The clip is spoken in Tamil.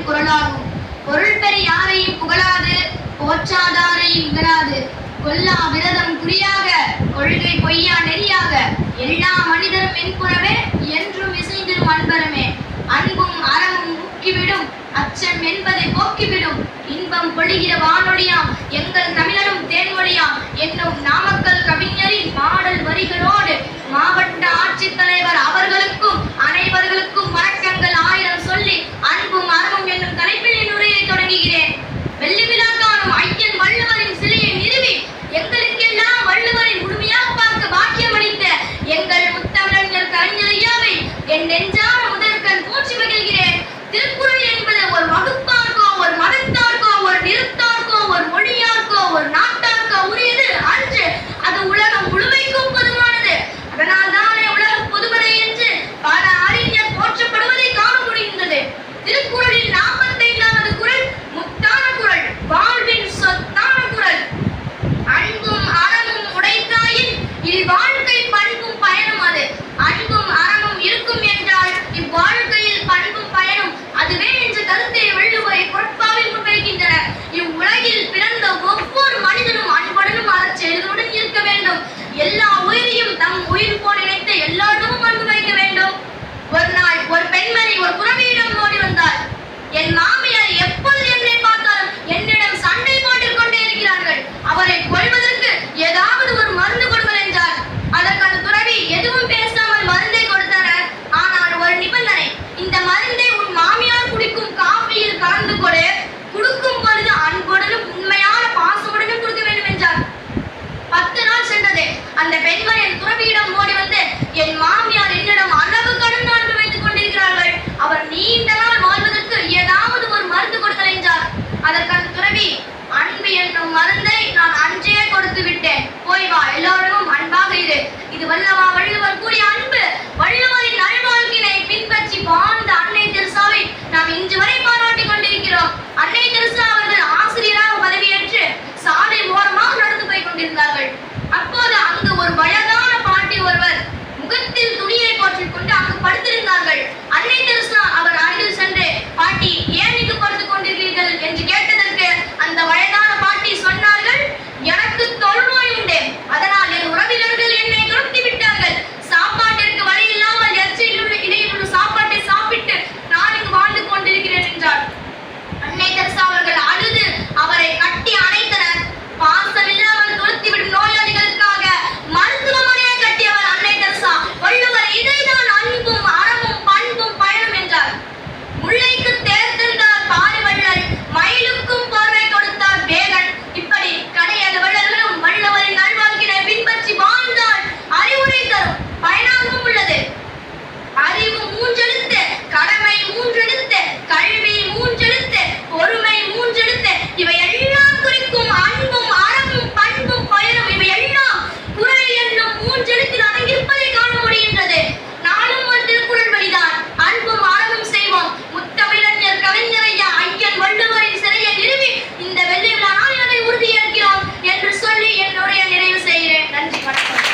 வள்ளுவரின் குரலாகும். பொருள் பெற யாரையும் புகழாது, போற்றாதாரையும் இகழாது, கொல்லா விரதம் குறியாக, கொள்கை பொய்யா நெறியாக, எல்லா மனிதரும் என்புறவே என்றும் இசைந்திடும் அன்பரமே. அன்பும் அறமும் ஊக்கிவிடும், அச்சம் என்பதை போக்கிவிடும், இன்பம் பொழிகிற வானொலியாம் எங்கள் தமிழனும் தேன்மொழியாம் என்னும் நாமக்கல் கவிஞரின் பாடல் வரிகளோடு மாவட்ட ஆட்சித்தலைவர் அவர்களுக்கும் அனைவர்களுக்கும் வணக்கங்கள் 1000 சொல்லி அன்பும் அறமும் என்னும் தலைப்பில் என் உரையை தொடங்குகிறேன். வெள்ளி விழா காணும் ஐயன் வள்ளுவரின் சிலையை நிறுவி எங்களுக்கெல்லாம் வள்ளுவரை முழுமையாக பார்க்க பாக்கியம் அளித்த எங்கள் முத்தமிழர் கலைஞரையாவை என் நெஞ்சான முதற்கண் போற்றி மகிழ்கிறேன். திருக்குறள் என்பது ஒரு வகுப்பார்க்கோ, ஒரு மதத்தார்க்கோ, ஒரு நிறுத்தார்க்கோ, ஒரு மொழியார்க்கோ, ஒரு நாட்டார்க்கோ உரியது அன்று. அது உலகம் முழுமைக்கும் பொதுவானது. அதனால் தானே உலக பொதுமறை என்று பல அறிஞர் போற்றப்படுவதை காண முடிகின்றது. திருக்குறளில் 40